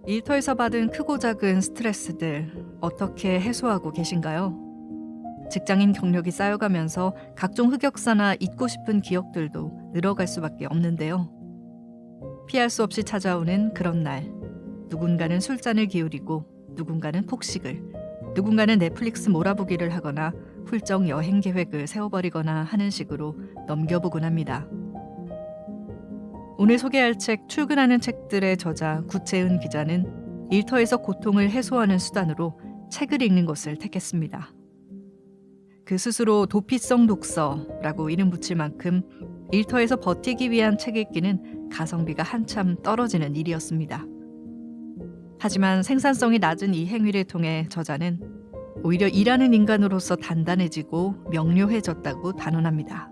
일터에서 받은 크고 작은 스트레스들 어떻게 해소하고 계신가요? 직장인 경력이 쌓여가면서 각종 흑역사나 잊고 싶은 기억들도 늘어갈 수밖에 없는데요. 피할 수 없이 찾아오는 그런 날. 누군가는 술잔을 기울이고 누군가는 폭식을, 누군가는 넷플릭스 몰아보기를 하거나 훌쩍 여행 계획을 세워버리거나 하는 식으로 넘겨보곤 합니다. 오늘 소개할 책 출근하는 책들의 저자 구채은 기자는 일터에서 고통을 해소하는 수단으로 책을 읽는 것을 택했습니다. 그 스스로 도피성 독서라고 이름 붙일 만큼 일터에서 버티기 위한 책 읽기는 가성비가 한참 떨어지는 일이었습니다. 하지만 생산성이 낮은 이 행위를 통해 저자는 오히려 일하는 인간으로서 단단해지고 명료해졌다고 단언합니다.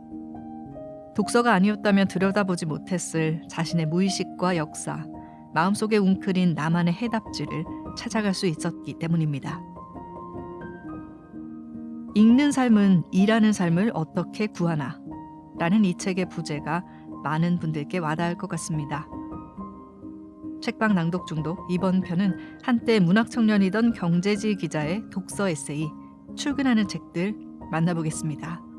독서가 아니었다면 들여다보지 못했을 자신의 무의식과 역사, 마음속에 웅크린 나만의 해답지를 찾아갈 수 있었기 때문입니다. 읽는 삶은 일하는 삶을 어떻게 구하나? 라는 이 책의 부제가 많은 분들께 와닿을 것 같습니다. 책방 낭독 중독 이번 편은 한때 문학청년이던 경제지 기자의 독서 에세이 출근하는 책들 만나보겠습니다.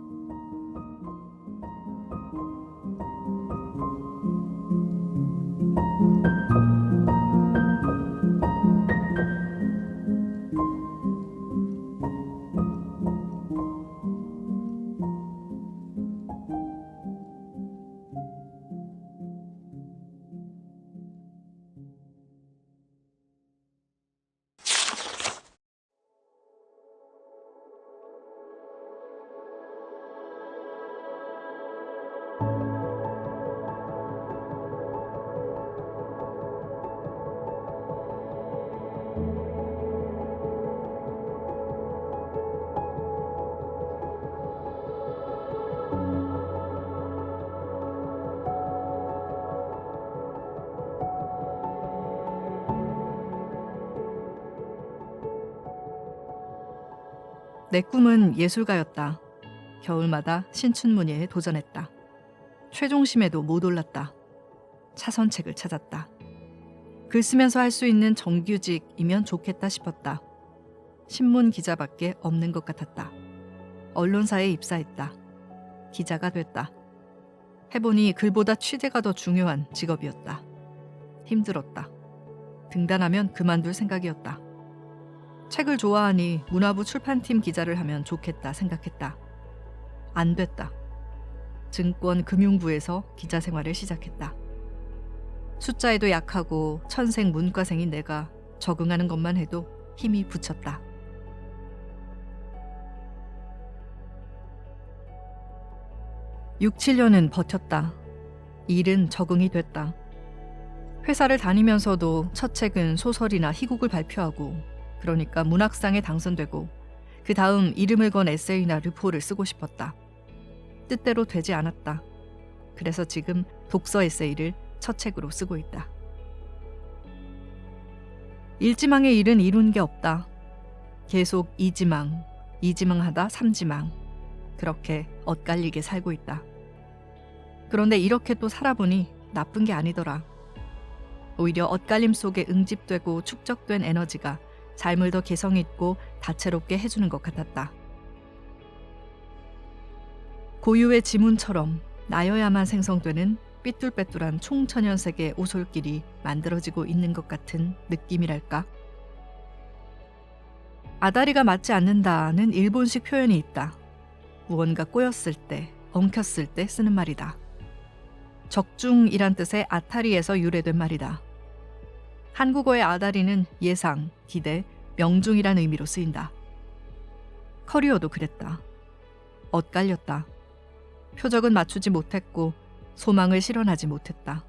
내 꿈은 예술가였다. 겨울마다 신춘문예에 도전했다. 최종심에도 못 올랐다. 차선책을 찾았다. 글 쓰면서 할 수 있는 정규직이면 좋겠다 싶었다. 신문 기자밖에 없는 것 같았다. 언론사에 입사했다. 기자가 됐다. 해보니 글보다 취재가 더 중요한 직업이었다. 힘들었다. 등단하면 그만둘 생각이었다. 책을 좋아하니 문화부 출판팀 기자를 하면 좋겠다 생각했다. 안 됐다. 증권 금융부에서 기자 생활을 시작했다. 숫자에도 약하고 천생 문과생인 내가 적응하는 것만 해도 힘이 붙였다. 6, 7년은 버텼다. 일은 적응이 됐다. 회사를 다니면서도 첫 책은 소설이나 희곡을 발표하고 그러니까 문학상에 당선되고 그 다음 이름을 건 에세이나 르포를 쓰고 싶었다. 뜻대로 되지 않았다. 그래서 지금 독서 에세이를 첫 책으로 쓰고 있다. 일지망의 일은 이룬 게 없다. 계속 이지망, 이지망하다 삼지망. 그렇게 엇갈리게 살고 있다. 그런데 이렇게 또 살아보니 나쁜 게 아니더라. 오히려 엇갈림 속에 응집되고 축적된 에너지가 삶을 더 개성있고 다채롭게 해주는 것 같았다. 고유의 지문처럼 나여야만 생성되는 삐뚤빼뚤한 총천연색의 오솔길이 만들어지고 있는 것 같은 느낌이랄까? 아다리가 맞지 않는다는 일본식 표현이 있다. 무언가 꼬였을 때, 엉켰을 때 쓰는 말이다. 적중이란 뜻의 아타리에서 유래된 말이다. 한국어의 아다리는 예상, 기대, 명중이란 의미로 쓰인다. 커리어도 그랬다. 엇갈렸다. 표적은 맞추지 못했고 소망을 실현하지 못했다.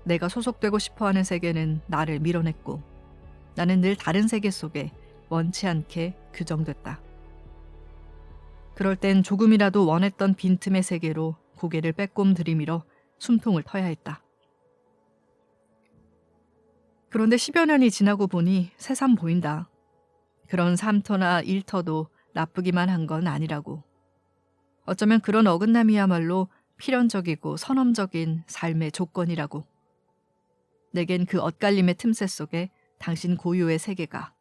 내가 소속되고 싶어하는 세계는 나를 밀어냈고 나는 늘 다른 세계 속에 원치 않게 규정됐다. 그럴 땐 조금이라도 원했던 빈틈의 세계로 고개를 빼꼼 들이밀어 숨통을 터야 했다. 그런데 10여 년이 지나고 보니 새삼 보인다. 그런 삶터나 일터도 나쁘기만 한 건 아니라고. 어쩌면 그런 어긋남이야말로 필연적이고 선험적인 삶의 조건이라고. 내겐 그 엇갈림의 틈새 속에 당신 고유의 세계가,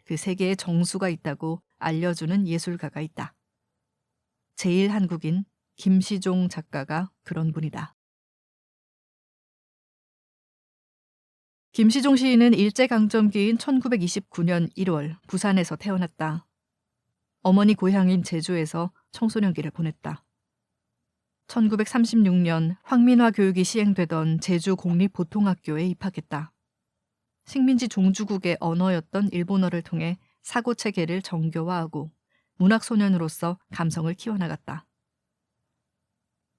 그 세계의 정수가 있다고 알려주는 예술가가 있다. 제일 한국인 김시종 작가가 그런 분이다. 김시종 시인은 일제강점기인 1929년 1월 부산에서 태어났다. 어머니 고향인 제주에서 청소년기를 보냈다. 1936년 황민화 교육이 시행되던 제주 공립보통학교에 입학했다. 식민지 종주국의 언어였던 일본어를 통해 사고체계를 정교화하고 문학소년으로서 감성을 키워나갔다.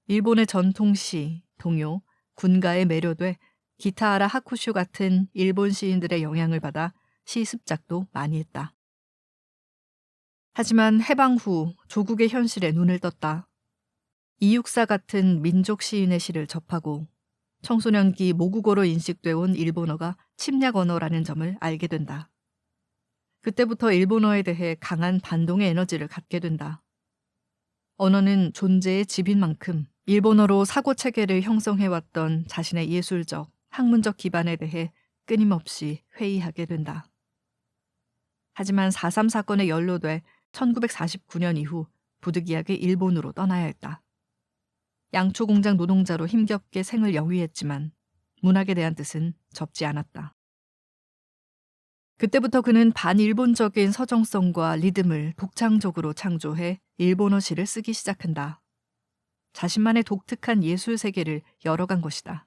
일본의 전통시, 동요, 군가에 매료돼 기타하라 하쿠슈 같은 일본 시인들의 영향을 받아 시 습작도 많이 했다. 하지만 해방 후 조국의 현실에 눈을 떴다. 이육사 같은 민족 시인의 시를 접하고 청소년기 모국어로 인식돼 온 일본어가 침략 언어라는 점을 알게 된다. 그때부터 일본어에 대해 강한 반동의 에너지를 갖게 된다. 언어는 존재의 집인 만큼 일본어로 사고체계를 형성해왔던 자신의 예술적, 학문적 기반에 대해 끊임없이 회의하게 된다. 하지만 4.3 사건에 연루돼 1949년 이후 부득이하게 일본으로 떠나야 했다. 양초 공장 노동자로 힘겹게 생을 영위했지만 문학에 대한 뜻은 접지 않았다. 그때부터 그는 반일본적인 서정성과 리듬을 독창적으로 창조해 일본어 시를 쓰기 시작한다. 자신만의 독특한 예술 세계를 열어간 것이다.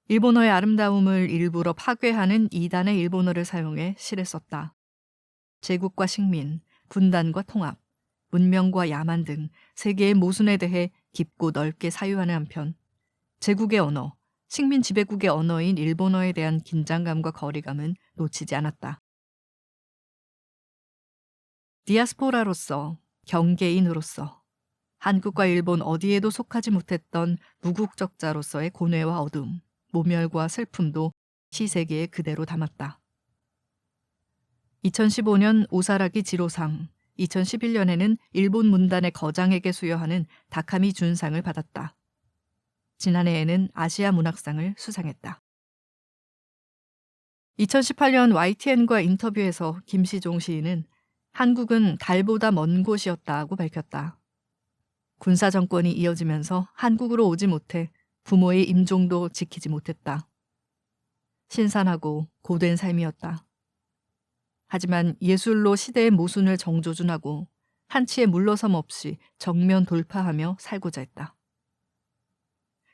일본어의 아름다움을 일부러 파괴하는 이단의 일본어를 사용해 시를 썼다. 제국과 식민, 분단과 통합, 문명과 야만 등 세계의 모순에 대해 깊고 넓게 사유하는 한편 제국의 언어, 식민 지배국의 언어인 일본어에 대한 긴장감과 거리감은 놓치지 않았다. 디아스포라로서, 경계인으로서, 한국과 일본 어디에도 속하지 못했던 무국적자로서의 고뇌와 어둠, 모멸과 슬픔도 시세계에 그대로 담았다. 2015년 오사라기 지로상, 2011년에는 일본 문단의 거장에게 수여하는 다카미 준상을 받았다. 지난해에는 아시아 문학상을 수상했다. 2018년 YTN과 인터뷰에서 김시종 시인은 한국은 달보다 먼 곳이었다고 밝혔다. 군사 정권이 이어지면서 한국으로 오지 못해 부모의 임종도 지키지 못했다. 신선하고 고된 삶이었다. 하지만 예술로 시대의 모순을 정조준하고 한치의 물러섬 없이 정면 돌파하며 살고자 했다.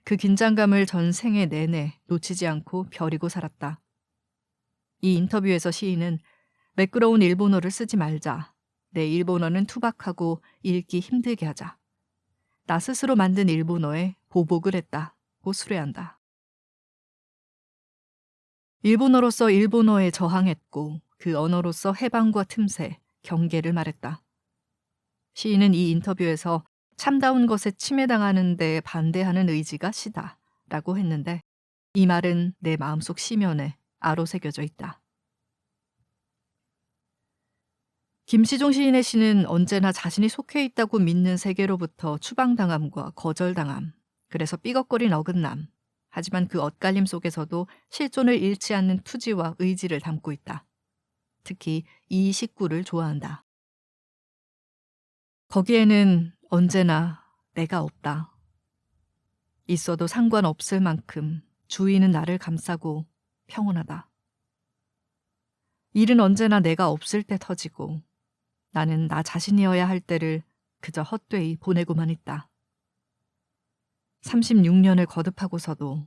그 긴장감을 전 생애 내내 놓치지 않고 벼리고 살았다. 이 인터뷰에서 시인은 매끄러운 일본어를 쓰지 말자. 내 일본어는 투박하고 읽기 힘들게 하자. 나 스스로 만든 일본어에 보복을 했다고 수레한다. 일본어로서 일본어에 저항했고 그 언어로서 해방과 틈새, 경계를 말했다. 시인은 이 인터뷰에서 참다운 것에 침해당하는 데 반대하는 의지가 시다 라고 했는데 이 말은 내 마음속 시면에 아로 새겨져 있다. 김시종 시인의 시는 언제나 자신이 속해 있다고 믿는 세계로부터 추방당함과 거절당함, 그래서 삐걱거린 어긋남, 하지만 그 엇갈림 속에서도 실존을 잃지 않는 투지와 의지를 담고 있다. 특히 이 식구를 좋아한다. 거기에는 언제나 내가 없다. 있어도 상관없을 만큼 주위는 나를 감싸고 평온하다. 일은 언제나 내가 없을 때 터지고 나는 나 자신이어야 할 때를 그저 헛되이 보내고만 있다. 36년을 거듭하고서도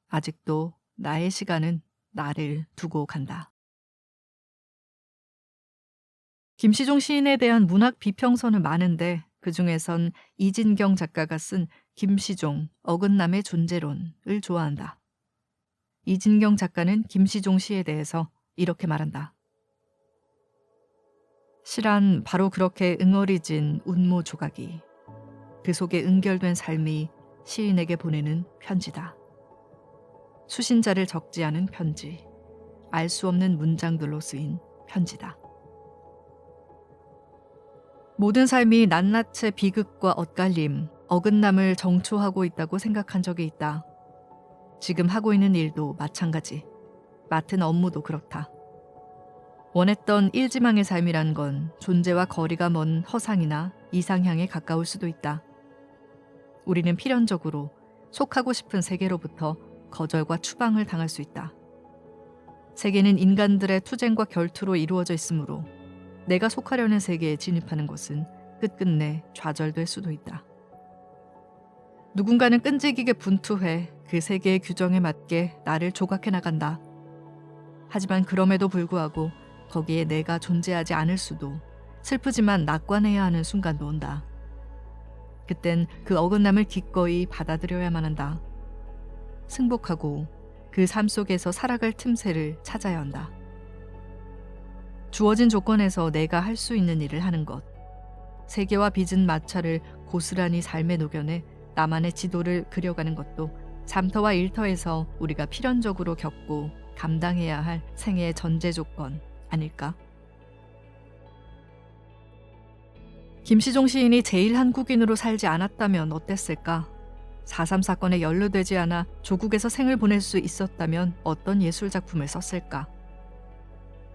아직도 나의 시간은 나를 두고 간다. 김시종 시인에 대한 문학 비평서는 많은데 그중에선 이진경 작가가 쓴 김시종 어긋남의 존재론을 좋아한다. 이진경 작가는 김시종 시에 대해서 이렇게 말한다. 시란 바로 그렇게 응어리진 운모 조각이 그 속에 응결된 삶이 시인에게 보내는 편지다. 수신자를 적지 않은 편지, 알 수 없는 문장들로 쓰인 편지다. 모든 삶이 낱낱의 비극과 엇갈림, 어긋남을 정초하고 있다고 생각한 적이 있다. 지금 하고 있는 일도 마찬가지. 맡은 업무도 그렇다. 원했던 일지망의 삶이란 건 존재와 거리가 먼 허상이나 이상향에 가까울 수도 있다. 우리는 필연적으로 속하고 싶은 세계로부터 거절과 추방을 당할 수 있다. 세계는 인간들의 투쟁과 결투로 이루어져 있으므로 내가 속하려는 세계에 진입하는 것은 끝끝내 좌절될 수도 있다. 누군가는 끈질기게 분투해 그 세계의 규정에 맞게 나를 조각해 나간다. 하지만 그럼에도 불구하고 거기에 내가 존재하지 않을 수도, 슬프지만 낙관해야 하는 순간도 온다. 그땐 그 어긋남을 기꺼이 받아들여야만 한다. 승복하고 그 삶 속에서 살아갈 틈새를 찾아야 한다. 주어진 조건에서 내가 할 수 있는 일을 하는 것. 세계와 빚은 마찰을 고스란히 삶에 녹여내 나만의 지도를 그려가는 것도 잠터와 일터에서 우리가 필연적으로 겪고 감당해야 할 생애의 전제 조건 아닐까? 김시종 시인이 제일 한국인으로 살지 않았다면 어땠을까? 4.3 사건에 연루되지 않아 조국에서 생을 보낼 수 있었다면 어떤 예술작품을 썼을까?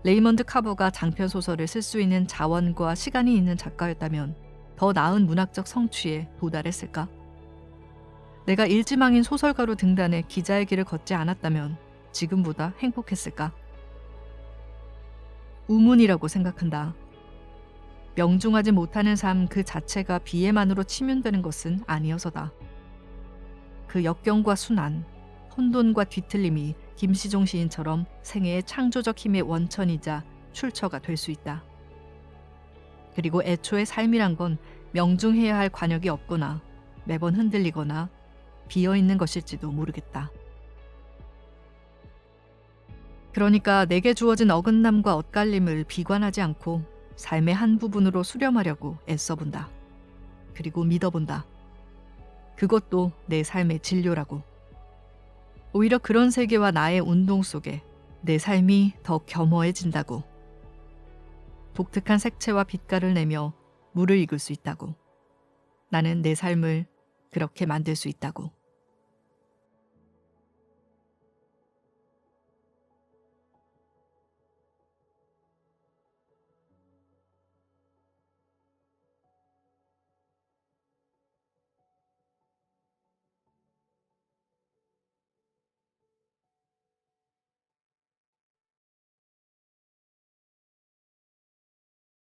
레이먼드 카버가 장편 소설을 쓸 수 있는 자원과 시간이 있는 작가였다면 더 나은 문학적 성취에 도달했을까? 내가 일지망인 소설가로 등단해 기자의 길을 걷지 않았다면 지금보다 행복했을까? 우문이라고 생각한다. 명중하지 못하는 삶 그 자체가 비애만으로 치면되는 것은 아니어서다. 그 역경과 순환, 혼돈과 뒤틀림이 김시종 시인처럼 생애의 창조적 힘의 원천이자 출처가 될 수 있다. 그리고 애초에 삶이란 건 명중해야 할 관역이 없거나 매번 흔들리거나 비어있는 것일지도 모르겠다. 그러니까 내게 주어진 어긋남과 엇갈림을 비관하지 않고 삶의 한 부분으로 수렴하려고 애써본다. 그리고 믿어본다. 그것도 내 삶의 진료라고. 오히려 그런 세계와 나의 운동 속에 내 삶이 더 겸허해진다고. 독특한 색채와 빛깔을 내며 물을 익을 수 있다고. 나는 내 삶을 그렇게 만들 수 있다고.